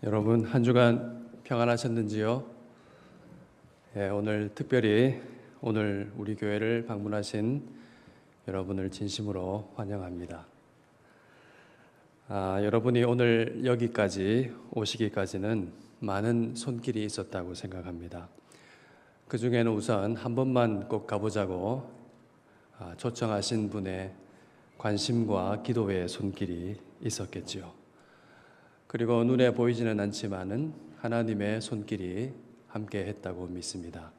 여러분 한 주간 평안하셨는지요? 오늘 특별히 오늘 우리 교회를 방문하신 여러분을 진심으로 환영합니다. 여러분이 오늘 여기까지 오시기까지는 많은 손길이 있었다고 생각합니다. 그 중에는 우선 한 번만 꼭 가보자고 초청하신 분의 관심과 기도의 손길이 있었겠지요. 그리고 눈에 보이지는 않지만은 하나님의 손길이 함께 했다고 믿습니다.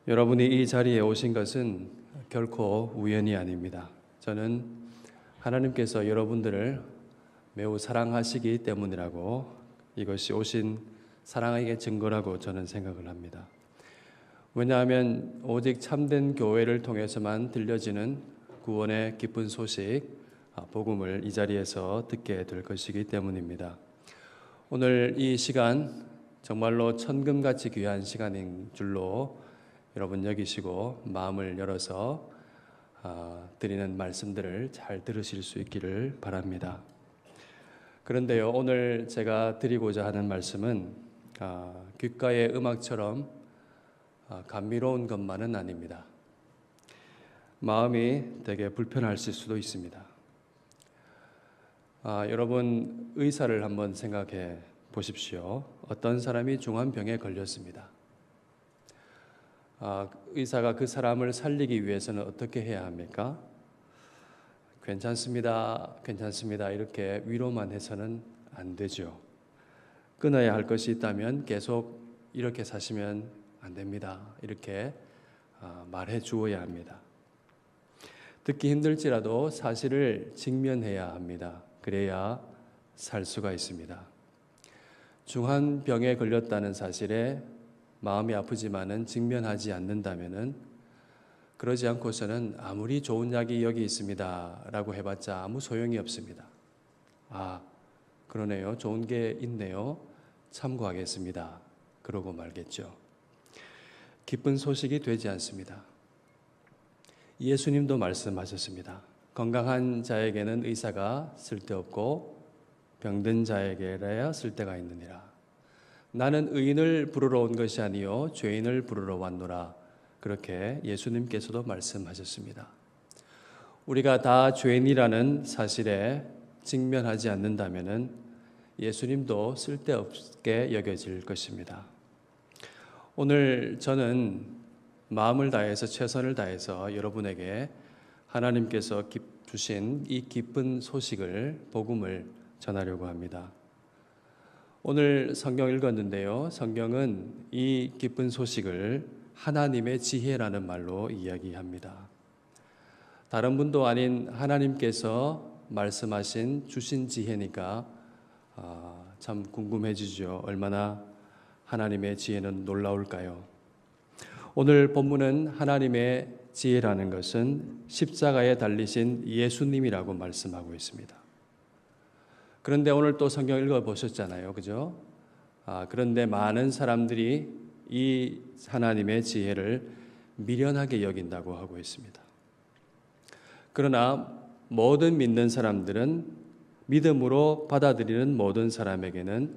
여러분이 이 자리에 오신 것은 결코 우연이 아닙니다. 저는 하나님께서 여러분들을 매우 사랑하시기 때문이라고, 이것이 오신 사랑의 증거라고 저는 생각을 합니다. 왜냐하면 오직 참된 교회를 통해서만 들려지는 구원의 기쁜 소식, 복음을 이 자리에서 듣게 될 것이기 때문입니다. 오늘 이 시간 정말로 천금같이 귀한 시간인 줄로 여러분 여기시고 마음을 열어서 드리는 말씀들을 잘 들으실 수 있기를 바랍니다. 그런데요, 오늘 제가 드리고자 하는 말씀은 귓가의 음악처럼 감미로운 것만은 아닙니다. 마음이 되게 불편하실 수도 있습니다. 여러분 의사를 한번 생각해 보십시오. 어떤 사람이 중환병에 걸렸습니다. 의사가 그 사람을 살리기 위해서는 어떻게 해야 합니까? 괜찮습니다, 괜찮습니다 이렇게 위로만 해서는 안 되죠. 끊어야 할 것이 있다면 계속 이렇게 사시면 안 됩니다 이렇게 말해 주어야 합니다. 듣기 힘들지라도 사실을 직면해야 합니다. 그래야 살 수가 있습니다. 중한 병에 걸렸다는 사실에 마음이 아프지만은 직면하지 않는다면은, 그러지 않고서는 아무리 좋은 약이 여기 있습니다 라고 해봤자 아무 소용이 없습니다. 그러네요, 좋은 게 있네요, 참고하겠습니다 그러고 말겠죠. 기쁜 소식이 되지 않습니다. 예수님도 말씀하셨습니다. 건강한 자에게는 의사가 쓸데없고 병든 자에게라야 쓸데가 있느니라. 나는 의인을 부르러 온 것이 아니요 죄인을 부르러 왔노라. 그렇게 예수님께서도 말씀하셨습니다. 우리가 다 죄인이라는 사실에 직면하지 않는다면은 예수님도 쓸데없게 여겨질 것입니다. 오늘 저는 마음을 다해서 최선을 다해서 여러분에게 하나님께서 주신 이 기쁜 소식을, 복음을 전하려고 합니다. 오늘 성경 읽었는데요, 성경은 이 기쁜 소식을 하나님의 지혜라는 말로 이야기합니다. 다른 분도 아닌 하나님께서 말씀하신 주신 지혜니까 참 궁금해지죠. 얼마나 하나님의 지혜는 놀라울까요? 오늘 본문은 하나님의 지혜라는 것은 십자가에 달리신 예수님이라고 말씀하고 있습니다. 그런데 오늘 또 성경 읽어보셨잖아요, 그죠? 그런데 많은 사람들이 이 하나님의 지혜를 미련하게 여긴다고 하고 있습니다. 그러나 모든 믿는 사람들은, 믿음으로 받아들이는 모든 사람에게는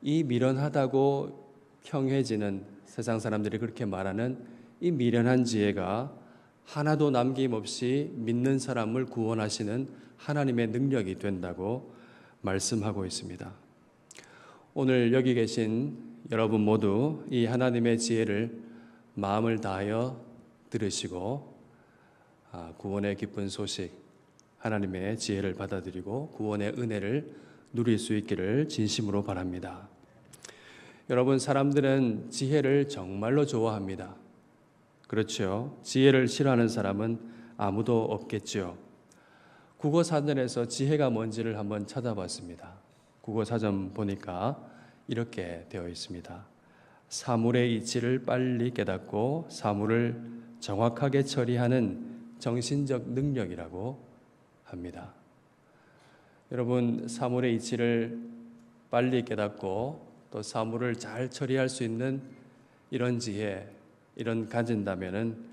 이 미련하다고 평해지는, 세상 사람들이 그렇게 말하는 이 미련한 지혜가 하나도 남김없이 믿는 사람을 구원하시는 하나님의 능력이 된다고 말씀하고 있습니다. 오늘 여기 계신 여러분 모두 이 하나님의 지혜를 마음을 다하여 들으시고 구원의 기쁜 소식, 하나님의 지혜를 받아들이고 구원의 은혜를 누릴 수 있기를 진심으로 바랍니다. 여러분, 사람들은 지혜를 정말로 좋아합니다. 그렇죠? 지혜를 싫어하는 사람은 아무도 없겠죠. 국어사전에서 지혜가 뭔지를 한번 찾아봤습니다. 국어사전 보니까 이렇게 되어 있습니다. 사물의 이치를 빨리 깨닫고 사물을 정확하게 처리하는 정신적 능력이라고 합니다. 여러분, 사물의 이치를 빨리 깨닫고 또 사물을 잘 처리할 수 있는 이런 지혜, 이런 가진다면은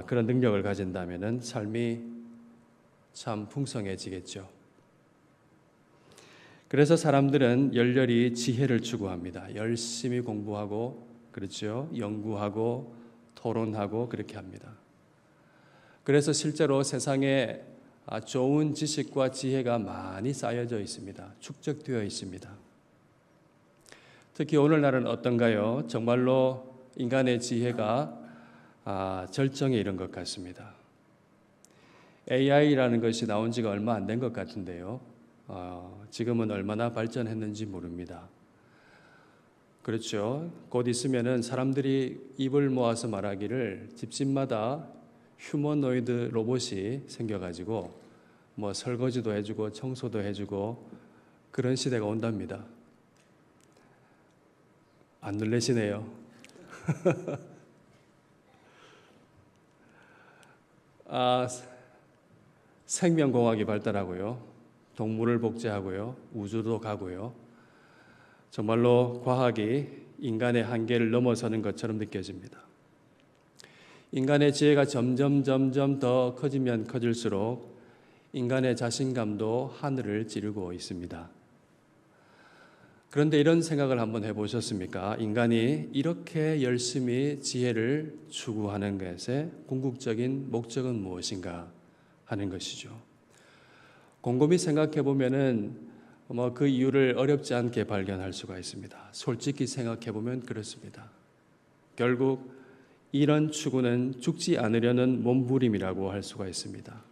그런 능력을 가진다면은 삶이 참 풍성해지겠죠. 그래서 사람들은 열렬히 지혜를 추구합니다. 열심히 공부하고, 그렇죠? 연구하고, 토론하고, 그렇게 합니다. 그래서 실제로 세상에 좋은 지식과 지혜가 많이 쌓여져 있습니다. 축적되어 있습니다. 특히 오늘날은 어떤가요? 정말로 인간의 지혜가 절정에 이른 것 같습니다. AI라는 것이 나온 지가 얼마 안 된 것 같은데요. 지금은 얼마나 발전했는지 모릅니다. 그렇죠. 곧 있으면은 사람들이 입을 모아서 말하기를 집집마다 휴머노이드 로봇이 생겨가지고 뭐 설거지도 해주고 청소도 해주고 그런 시대가 온답니다. 안 놀라시네요. 생명공학이 발달하고요. 동물을 복제하고요. 우주도 가고요. 정말로 과학이 인간의 한계를 넘어서는 것처럼 느껴집니다. 인간의 지혜가 점점 더 커지면 커질수록 인간의 자신감도 하늘을 찌르고 있습니다. 그런데 이런 생각을 한번 해보셨습니까? 인간이 이렇게 열심히 지혜를 추구하는 것의 궁극적인 목적은 무엇인가 하는 것이죠. 곰곰이 생각해 보면은 그 이유를 어렵지 않게 발견할 수가 있습니다. 솔직히 생각해 보면 그렇습니다. 결국 이런 추구는 죽지 않으려는 몸부림이라고 할 수가 있습니다.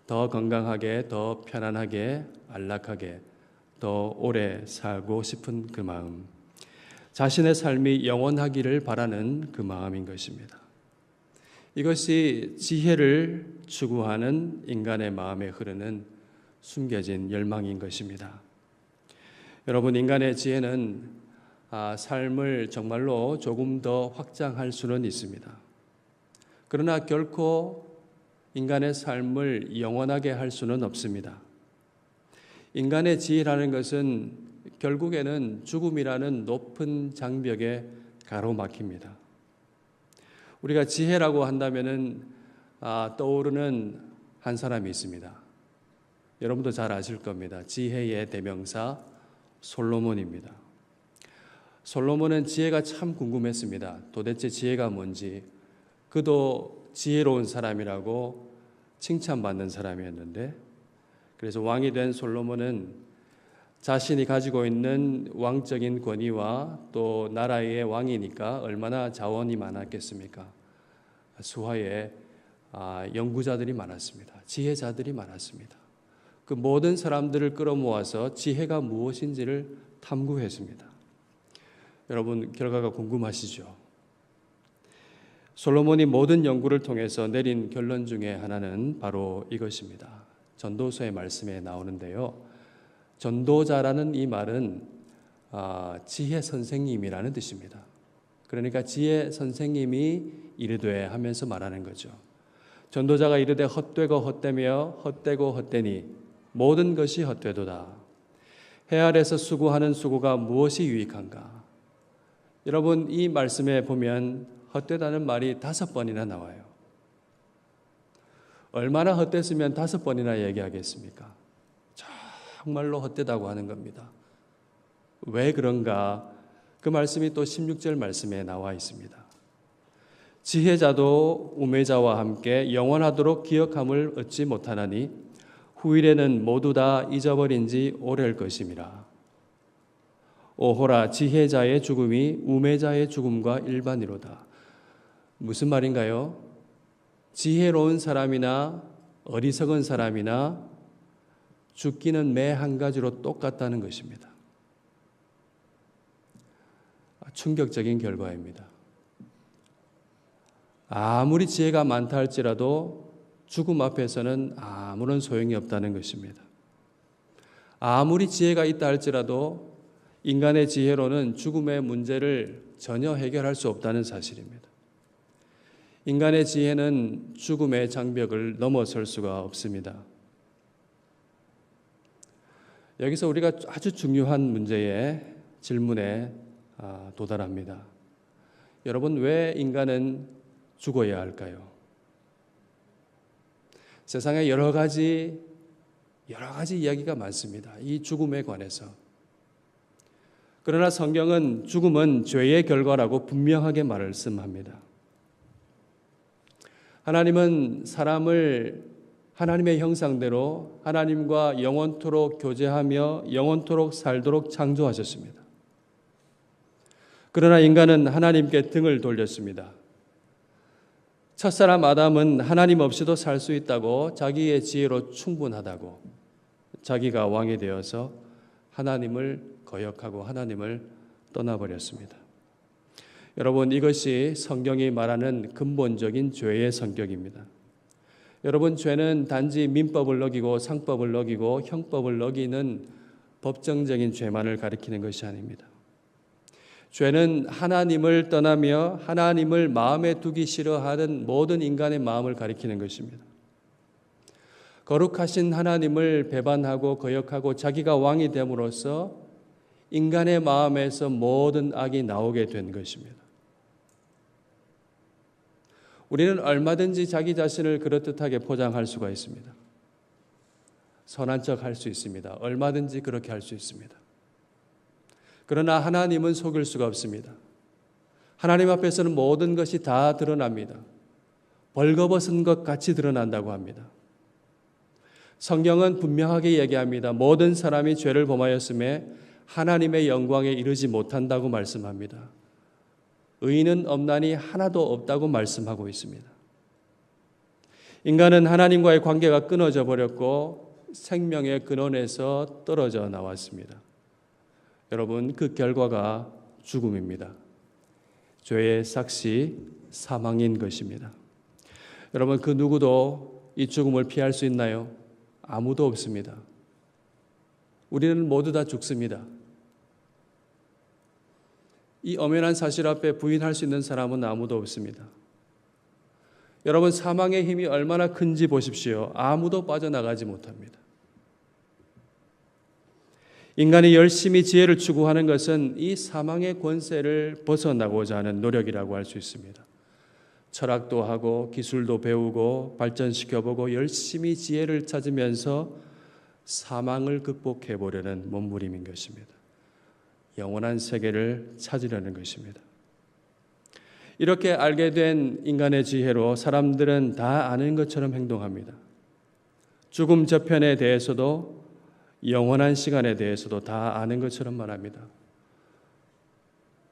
더 건강하게, 더 편안하게, 안락하게, 더 오래 살고 싶은 그 마음, 자신의 삶이 영원하기를 바라는 그 마음인 것입니다. 이것이 지혜를 추구하는 인간의 마음에 흐르는 숨겨진 열망인 것입니다. 여러분, 인간의 지혜는 삶을 정말로 조금 더 확장할 수는 있습니다. 그러나 결코 인간의 삶을 영원하게 할 수는 없습니다. 인간의 지혜라는 것은 결국에는 죽음이라는 높은 장벽에 가로막힙니다. 우리가 지혜라고 한다면은 떠오르는 한 사람이 있습니다. 여러분도 잘 아실 겁니다. 지혜의 대명사 솔로몬입니다. 솔로몬은 지혜가 참 궁금했습니다. 도대체 지혜가 뭔지. 그도 지혜로운 사람이라고 칭찬받는 사람이었는데, 그래서 왕이 된 솔로몬은 자신이 가지고 있는 왕적인 권위와 또 나라의 왕이니까 얼마나 자원이 많았겠습니까? 수하에 연구자들이 많았습니다. 지혜자들이 많았습니다. 그 모든 사람들을 끌어모아서 지혜가 무엇인지를 탐구했습니다. 여러분, 결과가 궁금하시죠? 솔로몬이 모든 연구를 통해서 내린 결론 중에 하나는 바로 이것입니다. 전도서의 말씀에 나오는데요. 전도자라는 이 말은 지혜 선생님이라는 뜻입니다. 그러니까 지혜 선생님이 이르되 하면서 말하는 거죠. 전도자가 이르되 헛되고 헛되며 헛되고 헛되니 모든 것이 헛되도다. 해 아래서 수고하는 수고가 무엇이 유익한가? 여러분, 이 말씀에 보면 헛되다는 말이 5번이나 나와요. 얼마나 헛됐으면 5번이나 얘기하겠습니까? 정말로 헛되다고 하는 겁니다. 왜 그런가? 그 말씀이 또 16절 말씀에 나와 있습니다. 지혜자도 우매자와 함께 영원하도록 기억함을 얻지 못하나니 후일에는 모두 다 잊어버린 지 오래일 것임이라. 오호라, 지혜자의 죽음이 우매자의 죽음과 일반이로다. 무슨 말인가요? 지혜로운 사람이나 어리석은 사람이나 죽기는 매 한 가지로 똑같다는 것입니다. 충격적인 결과입니다. 아무리 지혜가 많다 할지라도 죽음 앞에서는 아무런 소용이 없다는 것입니다. 아무리 지혜가 있다 할지라도 인간의 지혜로는 죽음의 문제를 전혀 해결할 수 없다는 사실입니다. 인간의 지혜는 죽음의 장벽을 넘어설 수가 없습니다. 여기서 우리가 아주 중요한 문제의 질문에 도달합니다. 여러분, 왜 인간은 죽어야 할까요? 세상에 여러 가지 여러 가지 이야기가 많습니다. 이 죽음에 관해서. 그러나 성경은 죽음은 죄의 결과라고 분명하게 말씀합니다. 하나님은 사람을 하나님의 형상대로 하나님과 영원토록 교제하며 영원토록 살도록 창조하셨습니다. 그러나 인간은 하나님께 등을 돌렸습니다. 첫사람 아담은 하나님 없이도 살 수 있다고 자기의 지혜로 충분하다고 자기가 왕이 되어서 하나님을 거역하고 하나님을 떠나버렸습니다. 여러분, 이것이 성경이 말하는 근본적인 죄의 성격입니다. 여러분, 죄는 단지 민법을 어기고 상법을 어기고 형법을 어기는 법정적인 죄만을 가리키는 것이 아닙니다. 죄는 하나님을 떠나며 하나님을 마음에 두기 싫어하는 모든 인간의 마음을 가리키는 것입니다. 거룩하신 하나님을 배반하고 거역하고 자기가 왕이 됨으로써 인간의 마음에서 모든 악이 나오게 된 것입니다. 우리는 얼마든지 자기 자신을 그럴듯하게 포장할 수가 있습니다. 선한 척 할 수 있습니다. 얼마든지 그렇게 할 수 있습니다. 그러나 하나님은 속일 수가 없습니다. 하나님 앞에서는 모든 것이 다 드러납니다. 벌거벗은 것 같이 드러난다고 합니다. 성경은 분명하게 얘기합니다. 모든 사람이 죄를 범하였음에 하나님의 영광에 이르지 못한다고 말씀합니다. 의인은 없나니 하나도 없다고 말씀하고 있습니다. 인간은 하나님과의 관계가 끊어져 버렸고 생명의 근원에서 떨어져 나왔습니다. 여러분, 그 결과가 죽음입니다. 죄의 삭시 사망인 것입니다. 여러분, 그 누구도 이 죽음을 피할 수 있나요? 아무도 없습니다. 우리는 모두 다 죽습니다. 이 엄연한 사실 앞에 부인할 수 있는 사람은 아무도 없습니다. 여러분, 사망의 힘이 얼마나 큰지 보십시오. 아무도 빠져나가지 못합니다. 인간이 열심히 지혜를 추구하는 것은 이 사망의 권세를 벗어나고자 하는 노력이라고 할 수 있습니다. 철학도 하고 기술도 배우고 발전시켜보고 열심히 지혜를 찾으면서 사망을 극복해 보려는 몸부림인 것입니다. 영원한 세계를 찾으려는 것입니다. 이렇게 알게 된 인간의 지혜로 사람들은 다 아는 것처럼 행동합니다. 죽음 저편에 대해서도 영원한 시간에 대해서도 다 아는 것처럼 말합니다.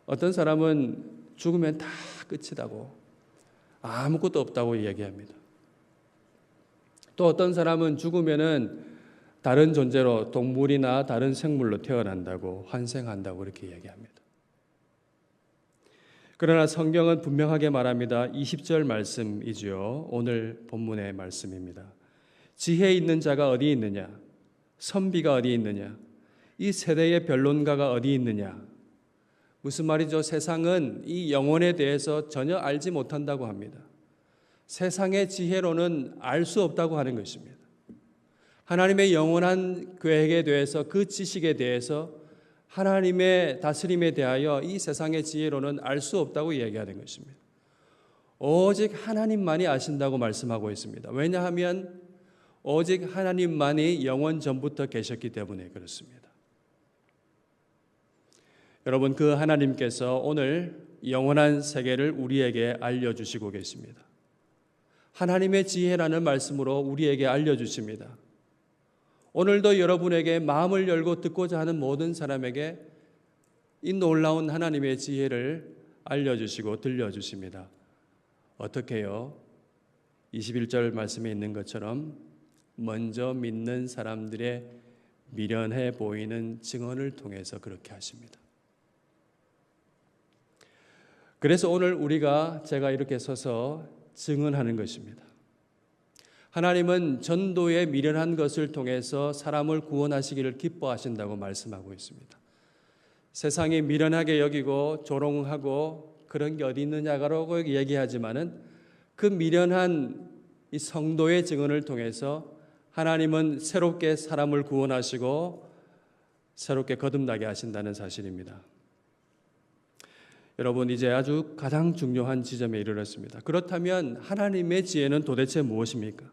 어떤 사람은 죽으면 다 끝이라고 아무것도 없다고 얘기합니다. 또 어떤 사람은 죽으면은 다른 존재로 동물이나 다른 생물로 태어난다고 환생한다고 그렇게 얘기합니다. 그러나 성경은 분명하게 말합니다. 20절 말씀이지요. 오늘 본문의 말씀입니다. 지혜 있는 자가 어디 있느냐? 선비가 어디 있느냐? 이 세대의 변론가가 어디 있느냐? 무슨 말이죠? 세상은 이 영혼에 대해서 전혀 알지 못한다고 합니다. 세상의 지혜로는 알 수 없다고 하는 것입니다. 하나님의 영원한 계획에 대해서 그 지식에 대해서 하나님의 다스림에 대하여 이 세상의 지혜로는 알 수 없다고 이야기하는 것입니다. 오직 하나님만이 아신다고 말씀하고 있습니다. 왜냐하면 오직 하나님만이 영원 전부터 계셨기 때문에 그렇습니다. 여러분, 그 하나님께서 오늘 영원한 세계를 우리에게 알려주시고 계십니다. 하나님의 지혜라는 말씀으로 우리에게 알려주십니다. 오늘도 여러분에게 마음을 열고 듣고자 하는 모든 사람에게 이 놀라운 하나님의 지혜를 알려주시고 들려주십니다. 어떻게요? 21절 말씀에 있는 것처럼 먼저 믿는 사람들의 미련해 보이는 증언을 통해서 그렇게 하십니다. 그래서 오늘 제가 이렇게 서서 증언하는 것입니다. 하나님은 전도에 미련한 것을 통해서 사람을 구원하시기를 기뻐하신다고 말씀하고 있습니다. 세상이 미련하게 여기고 조롱하고 그런 게 어디 있느냐라고 얘기하지만은 그 미련한 이 성도의 증언을 통해서 하나님은 새롭게 사람을 구원하시고 새롭게 거듭나게 하신다는 사실입니다. 여러분, 이제 아주 가장 중요한 지점에 이르렀습니다. 그렇다면 하나님의 지혜는 도대체 무엇입니까?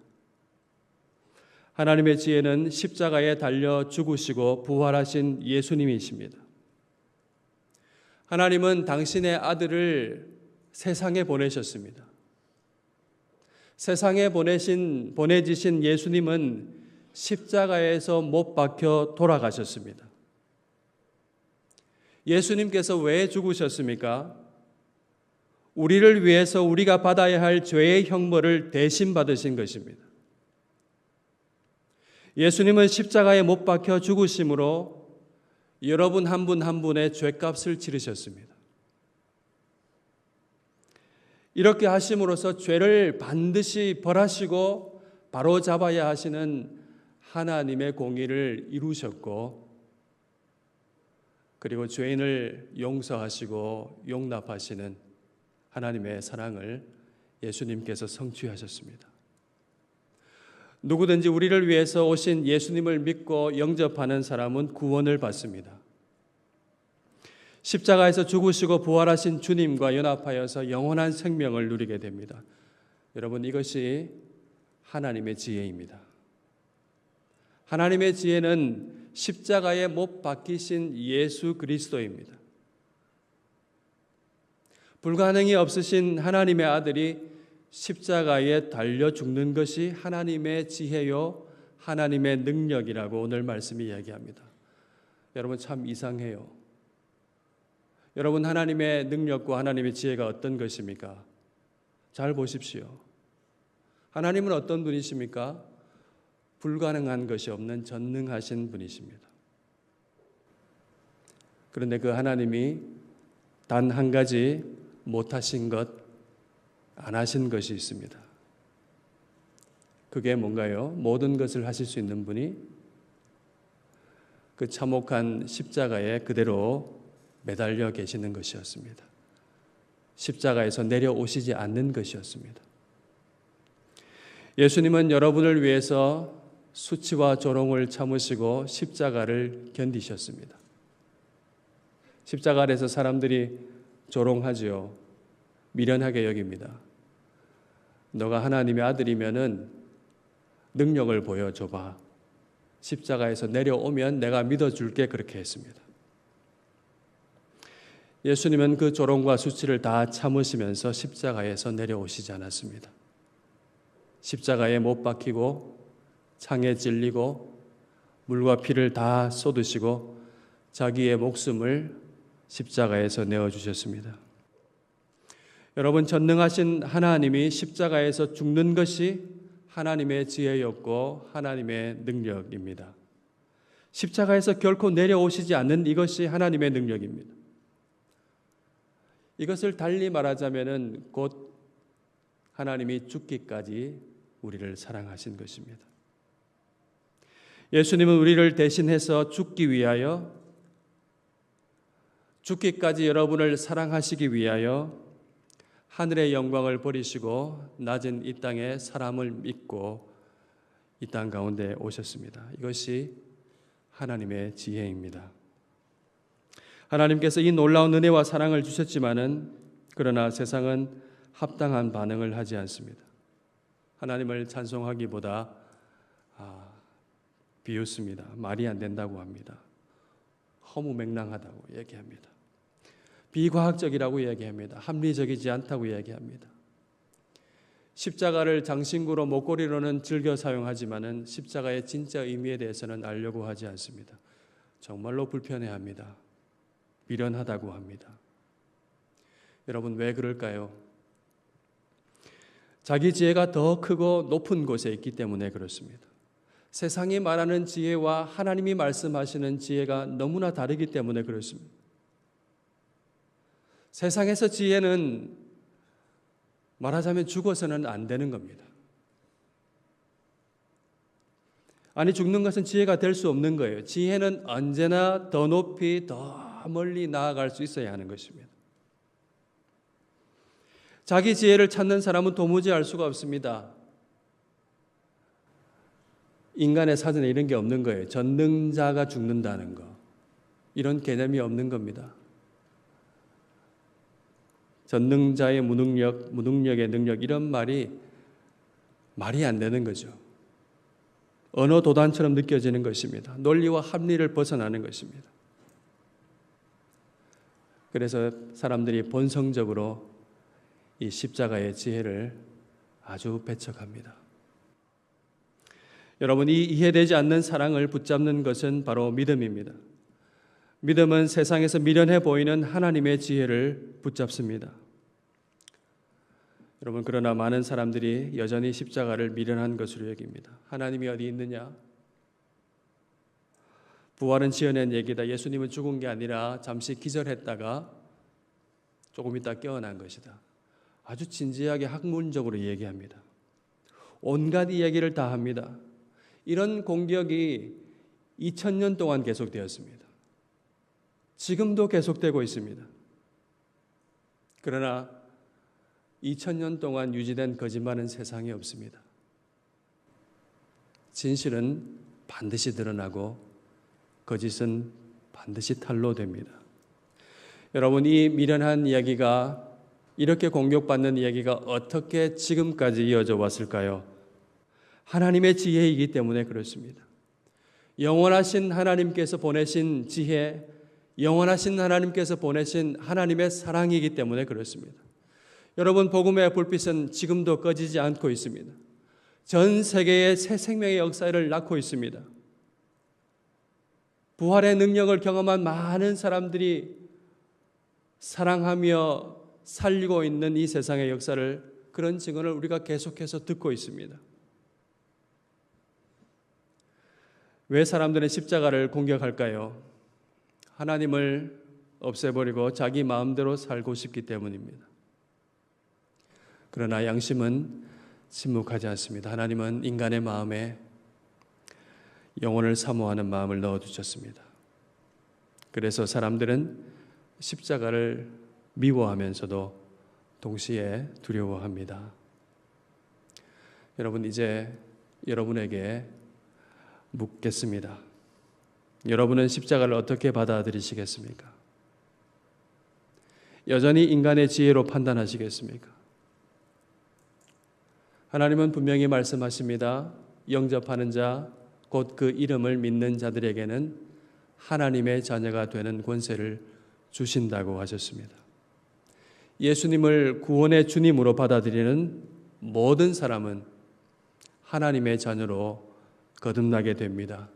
하나님의 지혜는 십자가에 달려 죽으시고 부활하신 예수님이십니다. 하나님은 당신의 아들을 세상에 보내셨습니다. 세상에 보내지신 예수님은 십자가에서 못 박혀 돌아가셨습니다. 예수님께서 왜 죽으셨습니까? 우리를 위해서 우리가 받아야 할 죄의 형벌을 대신 받으신 것입니다. 예수님은 십자가에 못 박혀 죽으심으로 여러분 한 분 한 분의 죄값을 치르셨습니다. 이렇게 하심으로써 죄를 반드시 벌하시고 바로 잡아야 하시는 하나님의 공의를 이루셨고, 그리고 죄인을 용서하시고 용납하시는 하나님의 사랑을 예수님께서 성취하셨습니다. 누구든지 우리를 위해서 오신 예수님을 믿고 영접하는 사람은 구원을 받습니다. 십자가에서 죽으시고 부활하신 주님과 연합하여서 영원한 생명을 누리게 됩니다. 여러분, 이것이 하나님의 지혜입니다. 하나님의 지혜는 십자가에 못 박히신 예수 그리스도입니다. 불가능이 없으신 하나님의 아들이 십자가에 달려 죽는 것이 하나님의 지혜요, 하나님의 능력이라고 오늘 말씀이 이야기합니다. 여러분, 참 이상해요. 여러분, 하나님의 능력과 하나님의 지혜가 어떤 것입니까? 잘 보십시오. 하나님은 어떤 분이십니까? 불가능한 것이 없는 전능하신 분이십니다. 그런데 그 하나님이 단 한 가지 못하신 것, 안 하신 것이 있습니다. 그게 뭔가요? 모든 것을 하실 수 있는 분이 그 참혹한 십자가에 그대로 매달려 계시는 것이었습니다. 십자가에서 내려오시지 않는 것이었습니다. 예수님은 여러분을 위해서 수치와 조롱을 참으시고 십자가를 견디셨습니다. 십자가 아래서 사람들이 조롱하지요. 미련하게 여깁니다. 너가 하나님의 아들이면은 능력을 보여줘봐. 십자가에서 내려오면 내가 믿어줄게. 그렇게 했습니다. 예수님은 그 조롱과 수치를 다 참으시면서 십자가에서 내려오시지 않았습니다. 십자가에 못 박히고 창에 찔리고 물과 피를 다 쏟으시고 자기의 목숨을 십자가에서 내어주셨습니다. 여러분, 전능하신 하나님이 십자가에서 죽는 것이 하나님의 지혜였고 하나님의 능력입니다. 십자가에서 결코 내려오시지 않는 이것이 하나님의 능력입니다. 이것을 달리 말하자면은 곧 하나님이 죽기까지 우리를 사랑하신 것입니다. 예수님은 우리를 대신해서 죽기 위하여, 죽기까지 여러분을 사랑하시기 위하여 하늘의 영광을 버리시고 낮은 이 땅에 사람을 믿고 이 땅 가운데 오셨습니다. 이것이 하나님의 지혜입니다. 하나님께서 이 놀라운 은혜와 사랑을 주셨지만은 그러나 세상은 합당한 반응을 하지 않습니다. 하나님을 찬송하기보다 비웃습니다. 말이 안 된다고 합니다. 허무맹랑하다고 얘기합니다. 비과학적이라고 얘기합니다. 합리적이지 않다고 얘기합니다. 십자가를 장신구로 목걸이로는 즐겨 사용하지만은 십자가의 진짜 의미에 대해서는 알려고 하지 않습니다. 정말로 불편해합니다. 미련하다고 합니다. 여러분, 왜 그럴까요? 자기 지혜가 더 크고 높은 곳에 있기 때문에 그렇습니다. 세상이 말하는 지혜와 하나님이 말씀하시는 지혜가 너무나 다르기 때문에 그렇습니다. 세상에서 지혜는 말하자면 죽어서는 안 되는 겁니다. 아니, 죽는 것은 지혜가 될 수 없는 거예요. 지혜는 언제나 더 높이, 더 멀리 나아갈 수 있어야 하는 것입니다. 자기 지혜를 찾는 사람은 도무지 알 수가 없습니다. 인간의 사전에 이런 게 없는 거예요. 전능자가 죽는다는 거. 이런 개념이 없는 겁니다. 전능자의 무능력, 무능력의 능력, 이런 말이 안 되는 거죠. 언어 도단처럼 느껴지는 것입니다. 논리와 합리를 벗어나는 것입니다. 그래서 사람들이 본성적으로 이 십자가의 지혜를 아주 배척합니다. 여러분, 이 이해되지 않는 사랑을 붙잡는 것은 바로 믿음입니다. 믿음은 세상에서 미련해 보이는 하나님의 지혜를 붙잡습니다. 여러분, 그러나 많은 사람들이 여전히 십자가를 미련한 것으로 여깁니다. 하나님이 어디 있느냐? 부활은 지어낸 얘기다. 예수님은 죽은 게 아니라 잠시 기절했다가 조금 있다 깨어난 것이다. 아주 진지하게 학문적으로 얘기합니다. 온갖 이야기를 다 합니다. 이런 공격이 2000년 동안 계속되었습니다. 지금도 계속되고 있습니다. 그러나 2000년 동안 유지된 거짓말은 세상에 없습니다. 진실은 반드시 드러나고 거짓은 반드시 탄로됩니다. 여러분, 이 미련한 이야기가, 이렇게 공격받는 이야기가 어떻게 지금까지 이어져 왔을까요? 하나님의 지혜이기 때문에 그렇습니다. 영원하신 하나님께서 보내신 지혜, 영원하신 하나님께서 보내신 하나님의 사랑이기 때문에 그렇습니다. 여러분, 복음의 불빛은 지금도 꺼지지 않고 있습니다. 전 세계에 새 생명의 역사를 낳고 있습니다. 부활의 능력을 경험한 많은 사람들이 사랑하며 살리고 있는 이 세상의 역사를, 그런 증언을 우리가 계속해서 듣고 있습니다. 왜 사람들은 십자가를 공격할까요? 하나님을 없애버리고 자기 마음대로 살고 싶기 때문입니다. 그러나 양심은 침묵하지 않습니다. 하나님은 인간의 마음에 영혼을 사모하는 마음을 넣어주셨습니다. 그래서 사람들은 십자가를 미워하면서도 동시에 두려워합니다. 여러분, 이제 여러분에게 묻겠습니다. 여러분은 십자가를 어떻게 받아들이시겠습니까? 여전히 인간의 지혜로 판단하시겠습니까? 하나님은 분명히 말씀하십니다. 영접하는 자, 곧 그 이름을 믿는 자들에게는 하나님의 자녀가 되는 권세를 주신다고 하셨습니다. 예수님을 구원의 주님으로 받아들이는 모든 사람은 하나님의 자녀로 거듭나게 됩니다.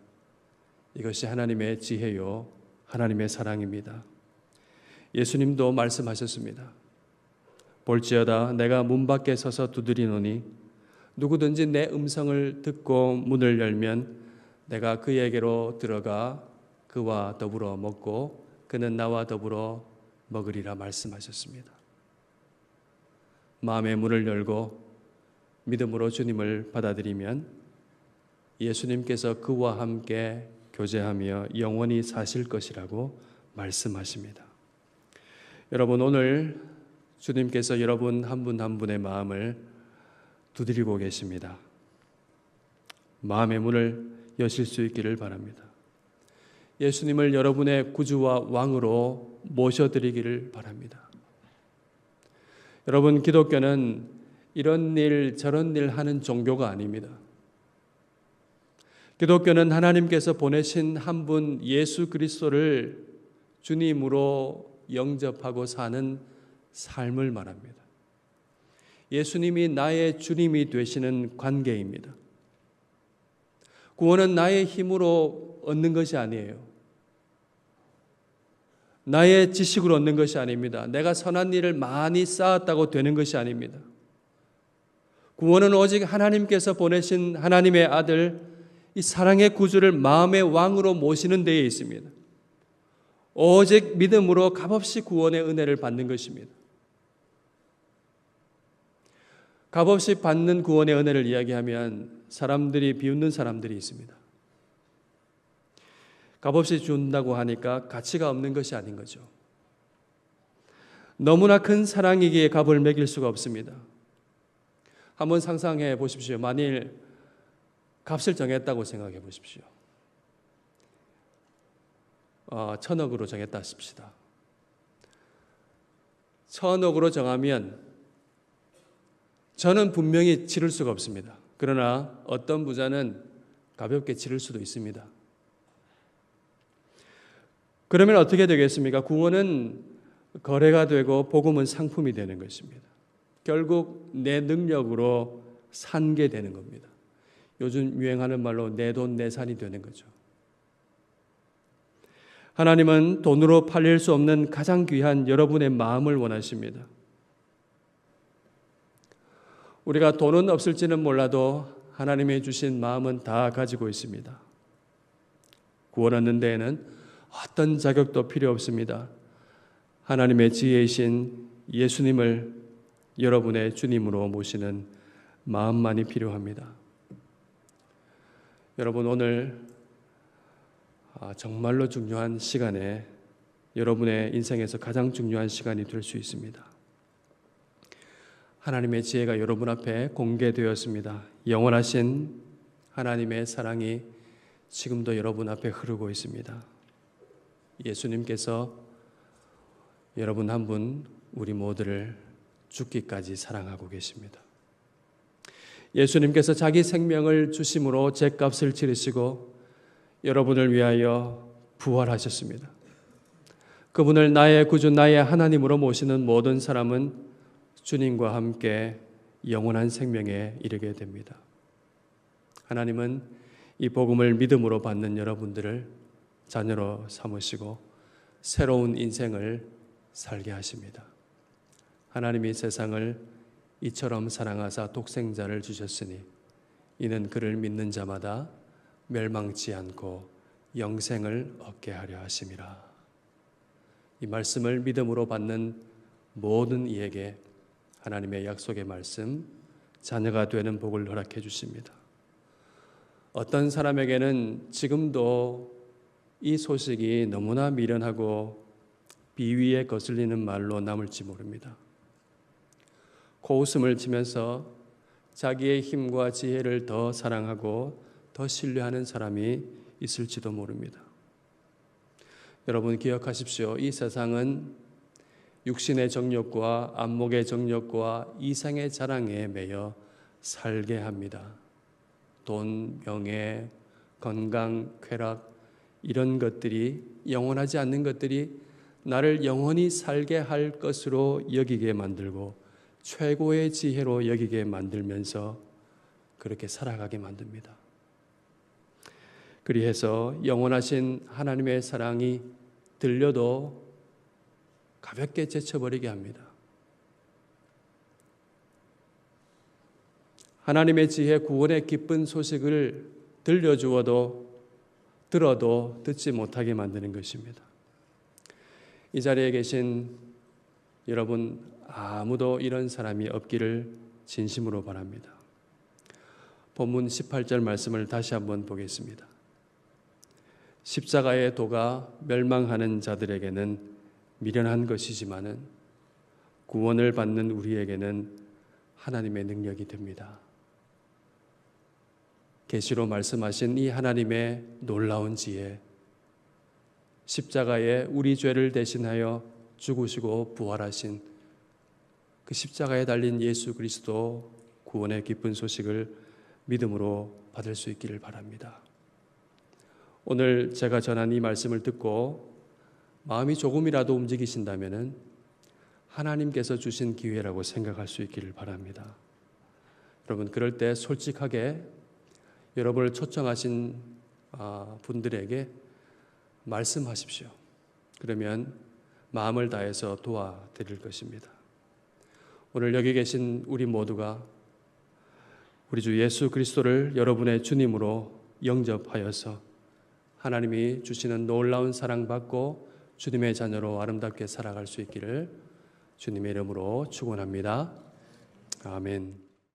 이것이 하나님의 지혜요, 하나님의 사랑입니다. 예수님도 말씀하셨습니다. 볼지어다 내가 문 밖에 서서 두드리노니 누구든지 내 음성을 듣고 문을 열면 내가 그에게로 들어가 그와 더불어 먹고 그는 나와 더불어 먹으리라 말씀하셨습니다. 마음의 문을 열고 믿음으로 주님을 받아들이면 예수님께서 그와 함께 교제하며 영원히 사실 것이라고 말씀하십니다. 여러분, 오늘 주님께서 여러분 한 분 한 분의 마음을 두드리고 계십니다. 마음의 문을 여실 수 있기를 바랍니다. 예수님을 여러분의 구주와 왕으로 모셔드리기를 바랍니다. 여러분, 기독교는 이런 일 저런 일 하는 종교가 아닙니다. 기독교는 하나님께서 보내신 한 분 예수 그리스도를 주님으로 영접하고 사는 삶을 말합니다. 예수님이 나의 주님이 되시는 관계입니다. 구원은 나의 힘으로 얻는 것이 아니에요. 나의 지식으로 얻는 것이 아닙니다. 내가 선한 일을 많이 쌓았다고 되는 것이 아닙니다. 구원은 오직 하나님께서 보내신 하나님의 아들, 이 사랑의 구주를 마음의 왕으로 모시는 데에 있습니다. 오직 믿음으로 값없이 구원의 은혜를 받는 것입니다. 값없이 받는 구원의 은혜를 이야기하면 사람들이 비웃는 사람들이 있습니다. 값없이 준다고 하니까 가치가 없는 것이 아닌 거죠. 너무나 큰 사랑이기에 값을 매길 수가 없습니다. 한번 상상해 보십시오. 만일 값을 정했다고 생각해 보십시오. 1000억으로 정했다 하십시다. 1000억으로 정하면 저는 분명히 치를 수가 없습니다. 그러나 어떤 부자는 가볍게 치를 수도 있습니다. 그러면 어떻게 되겠습니까? 구원은 거래가 되고 복음은 상품이 되는 것입니다. 결국 내 능력으로 산게 되는 겁니다. 요즘 유행하는 말로 내 돈 내산이 되는 거죠. 하나님은 돈으로 팔릴 수 없는 가장 귀한 여러분의 마음을 원하십니다. 우리가 돈은 없을지는 몰라도 하나님이 주신 마음은 다 가지고 있습니다. 구원 얻는 데에는 어떤 자격도 필요 없습니다. 하나님의 지혜이신 예수님을 여러분의 주님으로 모시는 마음만이 필요합니다. 여러분, 오늘 정말로 중요한 시간에 여러분의 인생에서 가장 중요한 시간이 될 수 있습니다. 하나님의 지혜가 여러분 앞에 공개되었습니다. 영원하신 하나님의 사랑이 지금도 여러분 앞에 흐르고 있습니다. 예수님께서 여러분 한 분, 우리 모두를 죽기까지 사랑하고 계십니다. 예수님께서 자기 생명을 주심으로 죗값을 치르시고 여러분을 위하여 부활하셨습니다. 그분을 나의 구주, 나의 하나님으로 모시는 모든 사람은 주님과 함께 영원한 생명에 이르게 됩니다. 하나님은 이 복음을 믿음으로 받는 여러분들을 자녀로 삼으시고 새로운 인생을 살게 하십니다. 하나님이 세상을 이처럼 사랑하사 독생자를 주셨으니 이는 그를 믿는 자마다 멸망치 않고 영생을 얻게 하려 하심이라. 이 말씀을 믿음으로 받는 모든 이에게 하나님의 약속의 말씀, 자녀가 되는 복을 허락해 주십니다. 어떤 사람에게는 지금도 이 소식이 너무나 미련하고 비위에 거슬리는 말로 남을지 모릅니다. 코웃음을 치면서 자기의 힘과 지혜를 더 사랑하고 더 신뢰하는 사람이 있을지도 모릅니다. 여러분 기억하십시오. 이 세상은 육신의 정욕과 안목의 정욕과 이상의 자랑에 매여 살게 합니다. 돈, 명예, 건강, 쾌락 이런 것들이 영원하지 않는 것들이 나를 영원히 살게 할 것으로 여기게 만들고 최고의 지혜로 여기게 만들면서 그렇게 살아가게 만듭니다. 그리해서 영원하신 하나님의 사랑이 들려도 가볍게 제쳐버리게 합니다. 하나님의 지혜 구원의 기쁜 소식을 들려주어도 들어도 듣지 못하게 만드는 것입니다. 이 자리에 계신 여러분 아무도 이런 사람이 없기를 진심으로 바랍니다. 본문 18절 말씀을 다시 한번 보겠습니다. 십자가의 도가 멸망하는 자들에게는 미련한 것이지만은 구원을 받는 우리에게는 하나님의 능력이 됩니다. 계시로 말씀하신 이 하나님의 놀라운 지혜, 십자가에 우리 죄를 대신하여 죽으시고 부활하신 그 십자가에 달린 예수 그리스도 구원의 기쁜 소식을 믿음으로 받을 수 있기를 바랍니다. 오늘 제가 전한 이 말씀을 듣고 마음이 조금이라도 움직이신다면 하나님께서 주신 기회라고 생각할 수 있기를 바랍니다. 여러분 그럴 때 솔직하게 여러분을 초청하신 분들에게 말씀하십시오. 그러면 마음을 다해서 도와드릴 것입니다. 오늘 여기 계신 우리 모두가 우리 주 예수 그리스도를 여러분의 주님으로 영접하여서 하나님이 주시는 놀라운 사랑받고 주님의 자녀로 아름답게 살아갈 수 있기를 주님의 이름으로 축원합니다. 아멘.